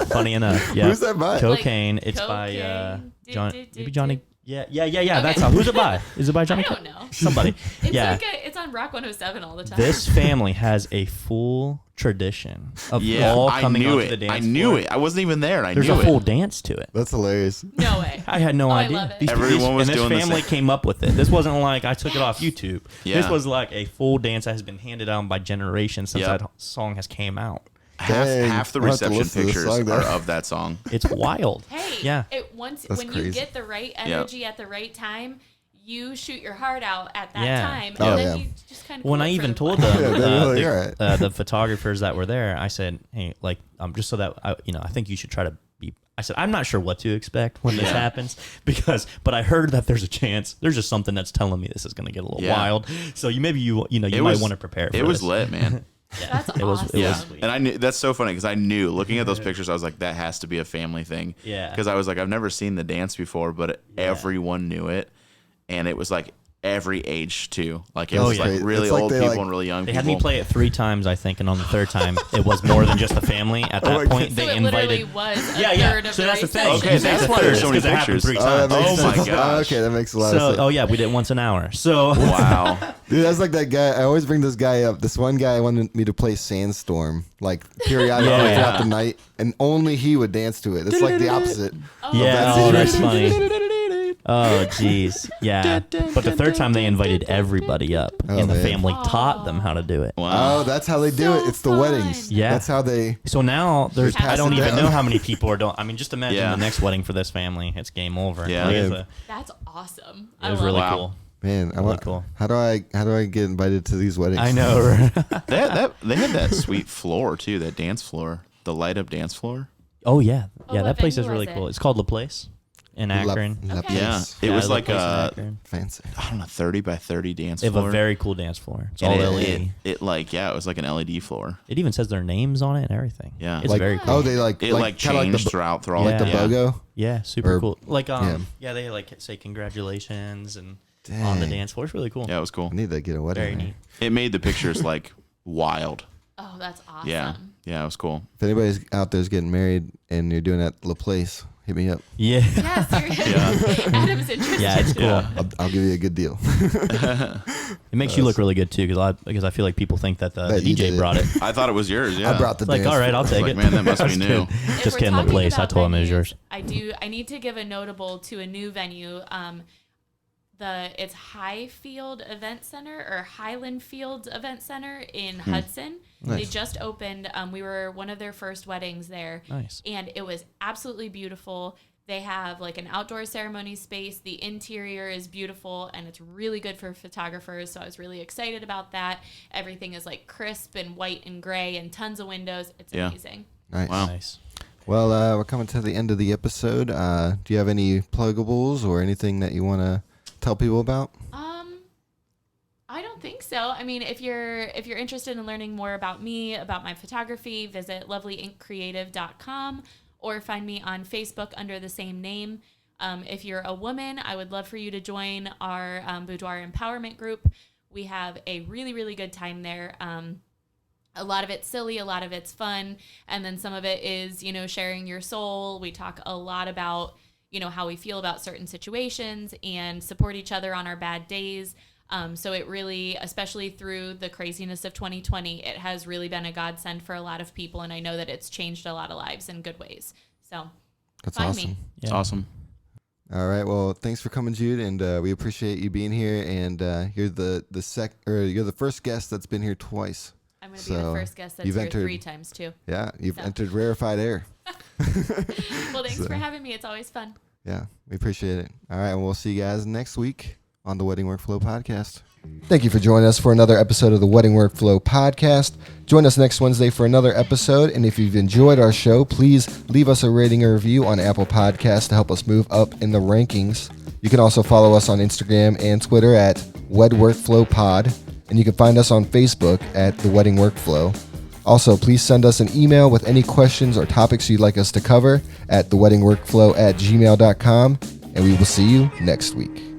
Funny enough. Yeah. Who's that by? Cocaine. It's by Johnny. Yeah. That's how. Who's it by? Is it by Johnny? I don't know. Somebody. It's on Rock 107 all the time. This family has a full tradition of all coming onto the dance floor. I knew it. I wasn't even there. There's a full dance to it. That's hilarious. No way. I had no idea. I love it. Everyone was doing this. This family came up with it. This wasn't like I took it off YouTube. This was like a full dance that has been handed down by generations since that song has came out. Half the reception pictures are of that song. It's wild. Hey, when you get the right energy at the right time, you shoot your heart out at that time, and then you just kind of. When I even told them the photographers that were there, I said, "Hey, like, just so that I think you should try to be." I said, "I'm not sure what to expect when this happens but I heard that there's a chance. There's just something that's telling me this is going to get a little wild. So you might want to prepare for it. It was lit, man." That's awesome. It was sweet. And I knew that's so funny because I knew looking at those pictures, I was like, that has to be a family thing. Yeah. Because I was like, I've never seen the dance before, but everyone knew it, and it was like every age too. Like it was like really old people and really young people. They had me play it 3 times, I think, and on the third time, it was more than just the family. At that point, so they it invited. Literally was a third of so the that's the thing. Okay, that's why there's so many pictures. 3 times. Oh my gosh. Okay, that makes a lot of sense. Oh yeah, we did it once an hour. So wow. Dude, that's like that guy. I always bring this guy up. This one guy wanted me to play Sandstorm, like periodically throughout the night, and only he would dance to it. It's like the opposite. That's funny. Oh, jeez. Yeah. But the third time they invited everybody up, and the family taught them how to do it. Wow. Oh, that's how they do it. It's the weddings. Yeah. That's how they... So now, I don't even know how many people are doing... I mean, just imagine the next wedding for this family. It's game over. Yeah. That's awesome. It was really cool. Man, really cool. How do I get invited to these weddings? I know. Right? They had that sweet floor, too, that dance floor. The light-up dance floor. Oh, yeah. Oh, that place is really cool. It's called La Place. In Akron. It was like a fancy, I don't know, 30 by 30 dance floor. floor. They have a very cool dance floor. It's all LED. It was like an LED floor. It even says their names on it and everything. Yeah. It's very cool. Oh, they it changed throughout all like the BOGO? Yeah, super cool. Like they like say congratulations and on the dance floor. It's really cool. Yeah, it was cool. I need to get a wedding. Very neat. It made the pictures like wild. Oh, that's awesome. Yeah, it was cool. If anybody's out there's getting married and you're doing that La Place, hit me up. Yeah. Yeah, seriously. Adam's interested. Yeah, it's cool. I'll give you a good deal. It makes you look really good too, because I feel like people think that the DJ brought it. I thought it was yours. Yeah, I brought the dance. All right, I'll take it. Man, that must be new. Just kidding. The place. I told him it was yours. I need to give a notable to a new venue. It's Highfield Event Center or Highland Fields Event Center in Hudson. Nice. They just opened. We were one of their first weddings there. Nice. And it was absolutely beautiful. They have like an outdoor ceremony space. The interior is beautiful and it's really good for photographers. So I was really excited about that. Everything is like crisp and white and gray and tons of windows. It's amazing. Nice. Wow. Nice. Well, we're coming to the end of the episode. Do you have any pluggables or anything that you want to tell people about? I don't think so. I mean, if you're interested in learning more about me, about my photography, visit LovelyInkCreative.com or find me on Facebook under the same name. If you're a woman, I would love for you to join our boudoir empowerment group. We have a really, really good time there. A lot of it's silly, a lot of it's fun, and then some of it is, you know, sharing your soul. We talk a lot about, you know, how we feel about certain situations and support each other on our bad days. So it really, especially through the craziness of 2020, it has really been a godsend for a lot of people, and I know that it's changed a lot of lives in good ways. So that's find awesome. me. It's awesome. All right. Well, thanks for coming, Jude, and we appreciate you being here. And you're you're the first guest that's been here twice. I'm going to be the first guest that's here 3 times too. Yeah, you've entered rarefied air. Well, thanks for having me. It's always fun. Yeah, we appreciate it. All right, and we'll see you guys next week on the Wedding Workflow Podcast. Thank you for joining us for another episode of the Wedding Workflow Podcast. Join us next Wednesday for another episode. And if you've enjoyed our show, please leave us a rating or review on Apple Podcasts to help us move up in the rankings. You can also follow us on Instagram and Twitter at WedWorkflowPod. And you can find us on Facebook at The Wedding Workflow. Also, please send us an email with any questions or topics you'd like us to cover at theweddingworkflow@gmail.com. And we will see you next week.